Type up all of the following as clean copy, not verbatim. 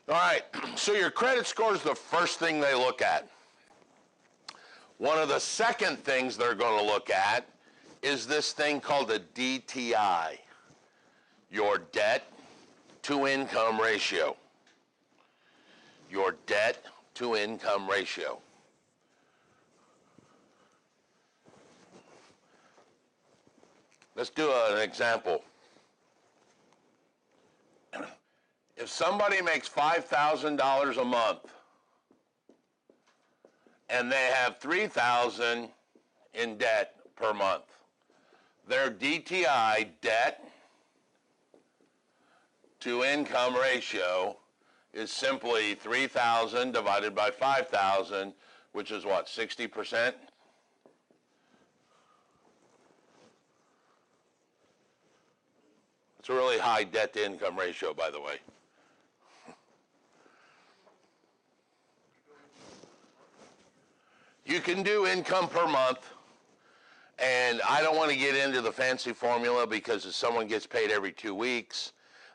All right, so your credit score is the first thing they look at. One of the second things they're going to look at is this thing called a DTI, your debt to income ratio. Your debt to income ratio. Let's do an example. If somebody makes $5,000 a month and they have $3,000 in debt per month, their DTI, debt to income ratio, is simply 3,000 divided by 5,000, which is what, 60%? It's a really high debt to income ratio, by the way. You can do income per month, and I don't want to get into the fancy formula because if someone gets paid every 2 weeks,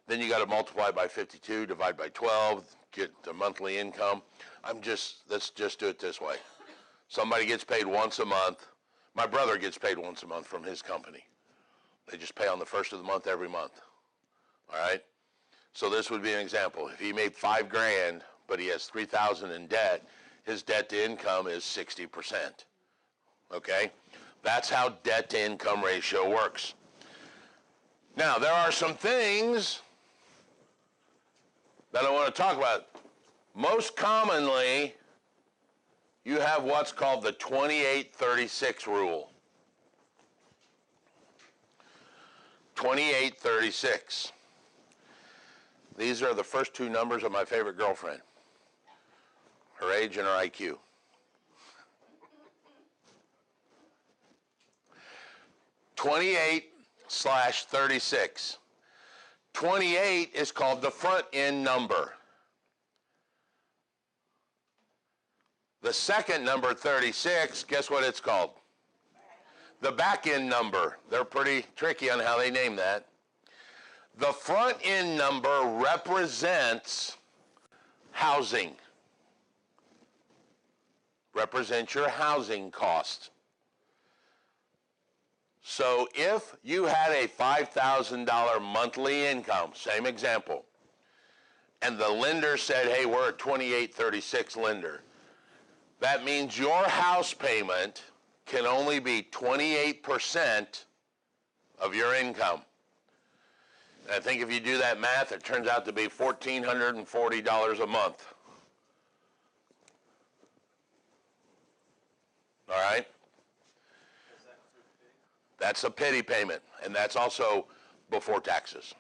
then you got to multiply by 52, divide by 12, get the monthly income. Let's just do it this way. Somebody gets paid once a month. My brother gets paid once a month from his company. They just pay on the first of the month every month. All right? So this would be an example. If he made $5,000, but he has $3,000 in debt, his debt to income is 60%. Okay? That's how debt to income ratio works. Now, there are some things that I want to talk about. Most commonly, you have what's called the 28-36 rule. 28-36. These are the first two numbers of my favorite girlfriend. Her age and her IQ. 28/36. 28 is called the front end number. The second number, 36, guess what it's called? The back end number. They're pretty tricky on how they name that. The front end number represents housing. Represents your housing cost. So if you had a $5,000 monthly income, same example, and the lender said, hey, we're a 28-36 lender, that means your house payment can only be 28% of your income. And I think if you do that math, it turns out to be $1,440 a month. All right? That's a pity payment, and that's also before taxes.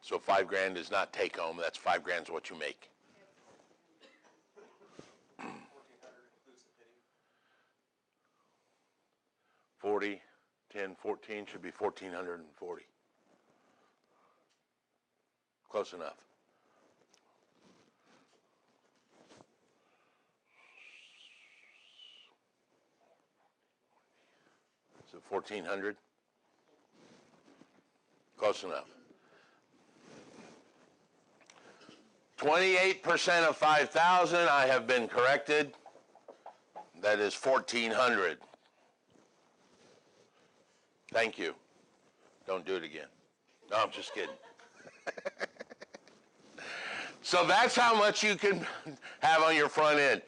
So $5,000 is not take home. That's $5,000 is what you make. 40, 10, 14 should be 1,440. Close enough. So 1,400. Close enough. 28% of 5,000, I have been corrected. That is 1,400. Thank you. Don't do it again. No, I'm just kidding. So that's how much you can have on your front end.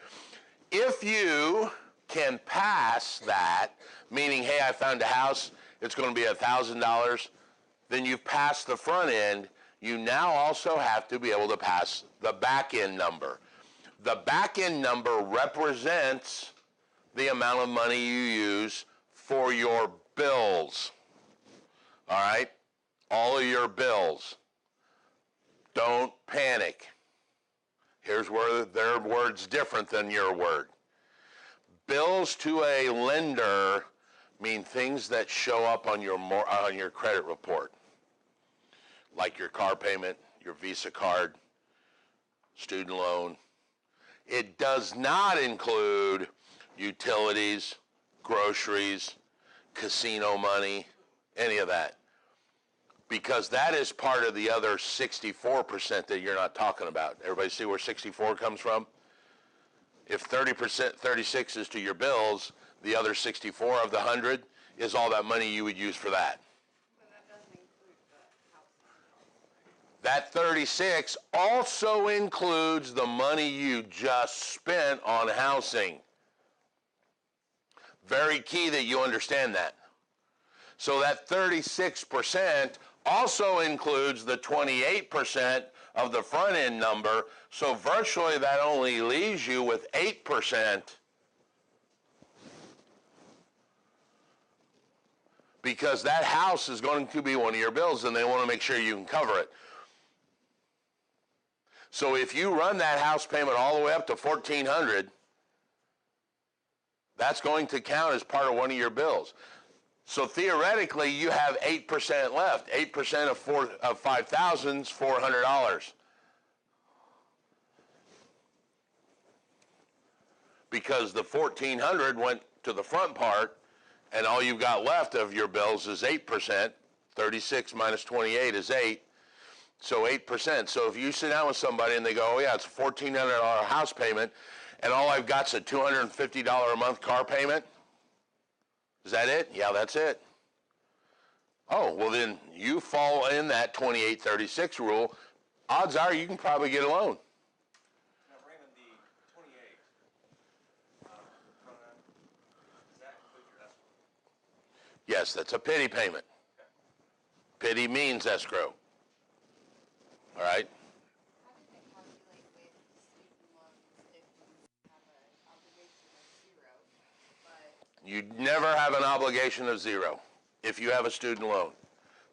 If you can pass that, meaning, hey, I found a house, it's going to be $1,000, then you've passed the front end. You now also have to be able to pass the back end number. The back end number represents the amount of money you use for your bills. All right? All of your bills. Don't panic. Here's where their word's different than your word. Bills to a lender mean things that show up on your credit report, like your car payment, your Visa card, student loan. It does not include utilities, groceries, casino money, any of that. because that is part of the other 64% that you're not talking about. Everybody see where 64 comes from? If 30%, 36 is to your bills, the other 64 of the 100 is all that money you would use for that. But that doesn't include the house. That 36 also includes the money you just spent on housing. Very key that you understand that. So that 36% also includes the 28% of the front end number, so virtually that only leaves you with 8%, because that house is going to be one of your bills and they want to make sure you can cover it. So if you run that house payment all the way up to $1,400, that's going to count as part of one of your bills. So theoretically, you have 8% left. 8% of $5,000 is $400. Because the $1,400 went to the front part, and all you've got left of your bills is 8%. 36 minus 28 is 8. So 8%. So if you sit down with somebody and they go, oh yeah, it's a $1,400 house payment, and all I've got is a $250 a month car payment, is that it? Yeah, that's it. Oh, well then you fall in that 28-36 rule. Odds are you can probably get a loan. Now, Raymond, the 28, does that include your escrow? Yes, that's a pity payment. Okay. Pity means escrow. All right? How do they calculate with student loans if you have an obligation of zero, but You never have an obligation of zero if you have a student loan.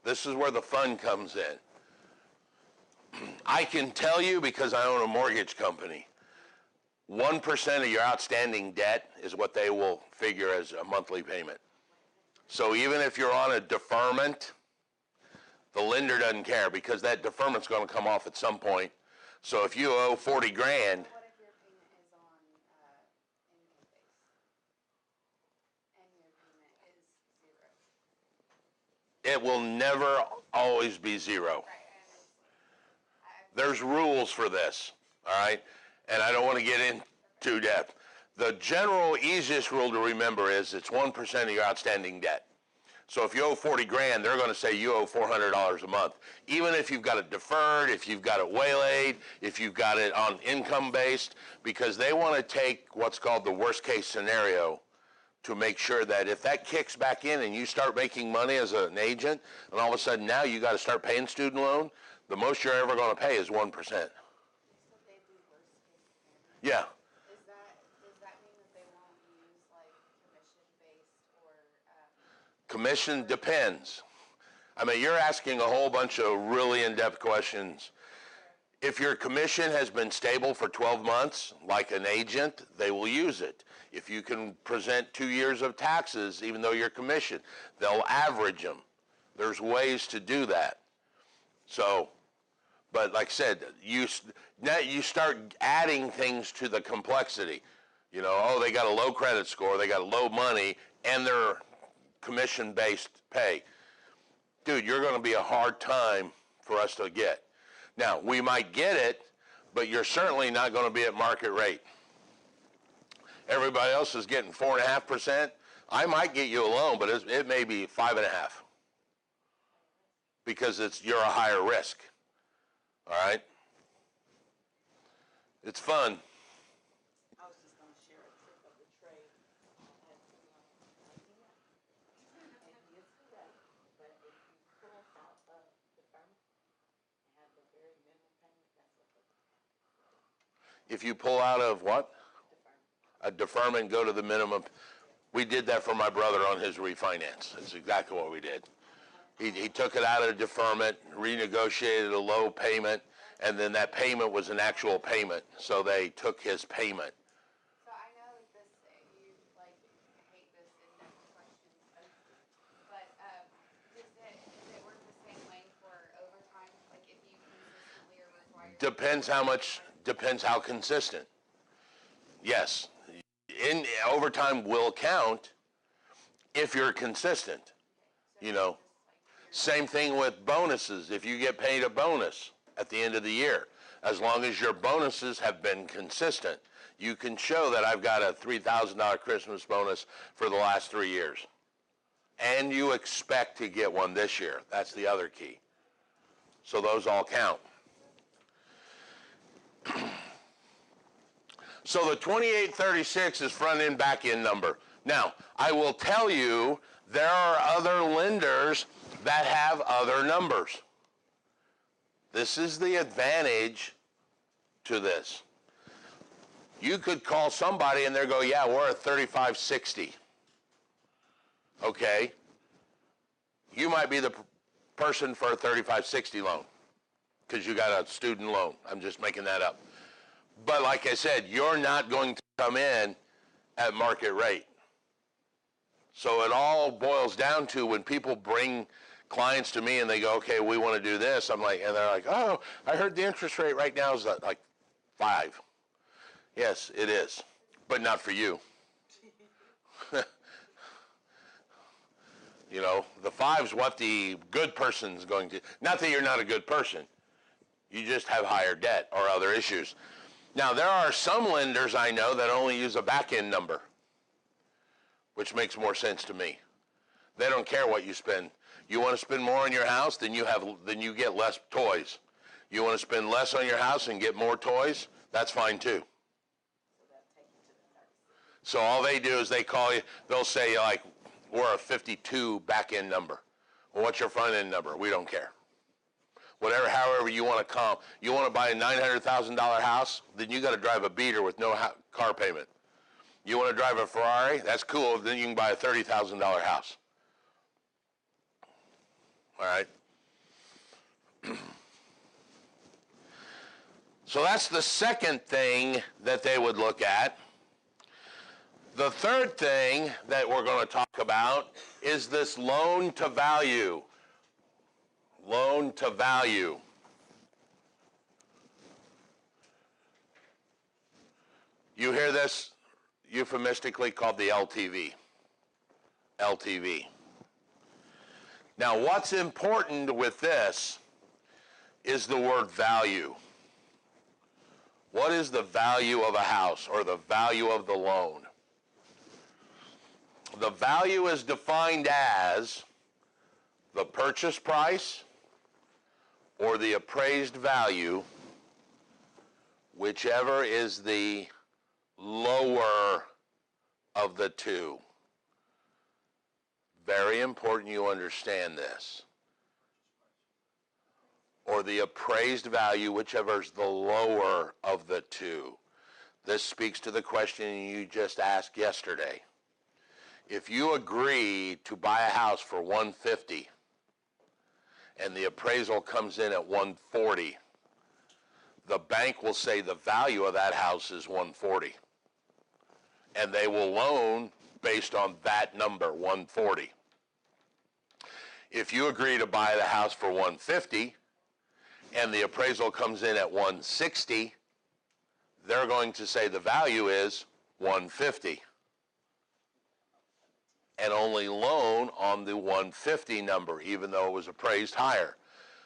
This is where the fun comes in. I can tell you, because I own a mortgage company, 1% of your outstanding debt is what they will figure as a monthly payment. So even if you're on a deferment, the lender doesn't care, because that deferment's going to come off at some point. So if you owe 40 grand, what if your payment is on income base and your payment is zero? it will never always be zero. Right, There's rules for this, all right? And I don't want to get into depth. The general easiest rule to remember is it's 1% of your outstanding debt. So if you owe 40 grand, they're going to say you owe $400 a month. Even if you've got it deferred, if you've got it waylaid, if you've got it on income based, because they want to take what's called the worst case scenario to make sure that if that kicks back in and you start making money as an agent, and all of a sudden now you got to start paying student loan, the most you're ever going to pay is 1%. So they do worst case scenario. Yeah. Does that mean that they won't use like commission based or Commission depends. I mean, you're asking a whole bunch of really in-depth questions. If your commission has been stable for 12 months, like an agent, they will use it. If you can present 2 years of taxes, even though you're commissioned, they'll average them. There's ways to do that. So, but like I said, now you start adding things to the complexity. You know, oh, they got a low credit score, they got low money, and they're commission-based pay. Dude, you're going to be a hard time for us to get. Now, we might get it, but you're certainly not going to be at market rate. Everybody else is getting 4.5%. I might get you a loan, but it may be 5.5, because you're a higher risk. All right? It's fun. I was just going to share a trick of the trade. I had to, and it's correct, but if you pull out of the firm and have the very minimum payment, that's what the If you pull out of what? deferment. A deferment, go to the minimum. We did that for my brother on his refinance. That's exactly what we did. He took it out of the deferment, renegotiated a low payment, and then that payment was an actual payment. So they took his payment. So I know this, you like hate this in-depth questions, but does it work the same way for overtime? Like if you consistently are required? Depends how consistent. Yes, overtime will count if you're consistent. You know, Same thing with bonuses. If you get paid a bonus at the end of the year, as long as your bonuses have been consistent, you can show that I've got a $3,000 Christmas bonus for the last 3 years. And you expect to get one this year. That's the other key. So those all count. So the 2836 is front end, back end number. Now, I will tell you there are other lenders that have other numbers. This is the advantage to this. You could call somebody and they go, yeah, we're at 3560. Okay. You might be the person for a 3560 loan because you got a student loan. I'm just making that up. But like I said, you're not going to come in at market rate. So it all boils down to when people bring clients to me and they go, okay, we want to do this. I'm like, and they're like, oh, I heard the interest rate right now is like 5. Yes, it is, but not for you. You know, the 5's what the good person's going to, not that you're not a good person. You just have higher debt or other issues. Now, there are some lenders I know that only use a back-end number, which makes more sense to me. They don't care what you spend. You want to spend more on your house, then you get less toys. You want to spend less on your house and get more toys, that's fine too. So all they do is they call you, they'll say like, we're a 52 back-end number. Well, what's your front-end number? We don't care. Whatever, however you want to comp. You want to buy a $900,000 house, then you got to drive a beater with no car payment. You want to drive a Ferrari? That's cool. Then you can buy a $30,000 house. All right. So that's the second thing that they would look at. The third thing that we're going to talk about is this loan to value. Loan to value. You hear this euphemistically called the LTV. LTV. Now, what's important with this is the word value. What is the value of a house or the value of the loan? The value is defined as the purchase price or the appraised value, whichever is the lower of the two. Very important you understand this. Or the appraised value, whichever is the lower of the two. This speaks to the question you just asked yesterday. If you agree to buy a house for $150 and the appraisal comes in at $140, the bank will say the value of that house is $140. And they will loan based on that number, $140. If you agree to buy the house for $150 and the appraisal comes in at $160, they're going to say the value is $150 and only loan on the $150 number, even though it was appraised higher.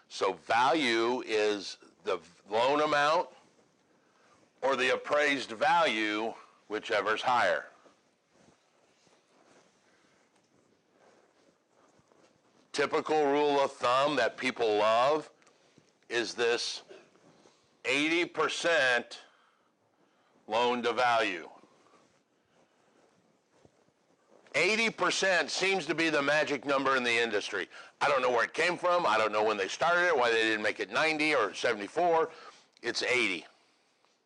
So value is the loan amount or the appraised value, whichever's higher. Typical rule of thumb that people love is this 80% loan to value. 80% seems to be the magic number in the industry. I don't know where it came from. I don't know when they started it, why they didn't make it 90 or 74. It's 80.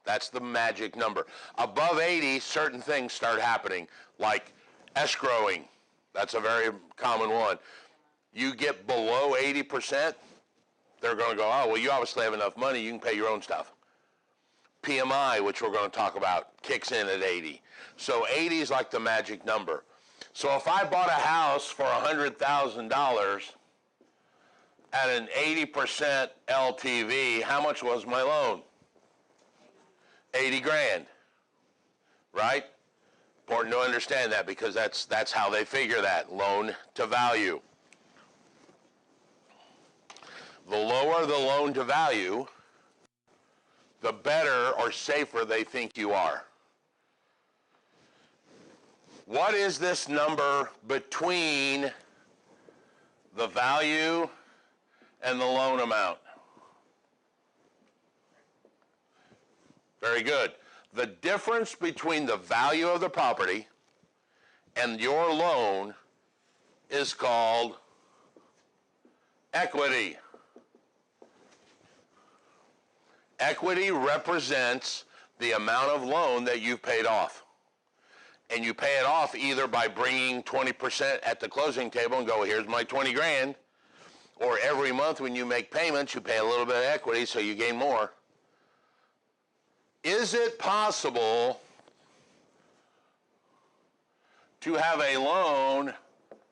That's the magic number. Above 80, certain things start happening, like escrowing. That's a very common one. You get below 80%, they're going to go, oh, well, you obviously have enough money, you can pay your own stuff. PMI, which we're going to talk about, kicks in at 80. So 80 is like the magic number. So if I bought a house for $100,000 at an 80% LTV, how much was my loan? 80 grand, right? Important to understand that because that's how they figure that, loan to value. The lower the loan to value, the better or safer they think you are. What is this number between the value and the loan amount? Very good. The difference between the value of the property and your loan is called equity. Equity represents the amount of loan that you've paid off. And you pay it off either by bringing 20% at the closing table and go, here's my 20 grand, or every month when you make payments, you pay a little bit of equity so you gain more. Is it possible to have a loan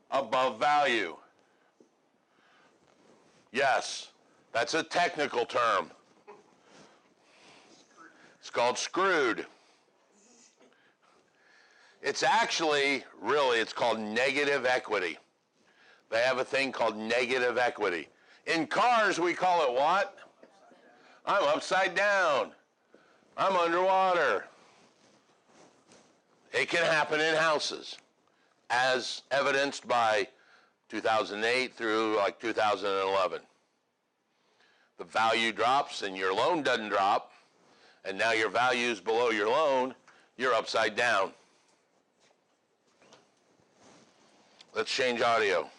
above value? Yes, that's a technical term. It's called screwed. It's actually, really, it's called negative equity. They have a thing called negative equity. In cars, we call it what? I'm upside down. I'm underwater. It can happen in houses, as evidenced by 2008 through like 2011. The value drops and your loan doesn't drop, and now your value's below your loan, you're upside down. Let's change audio.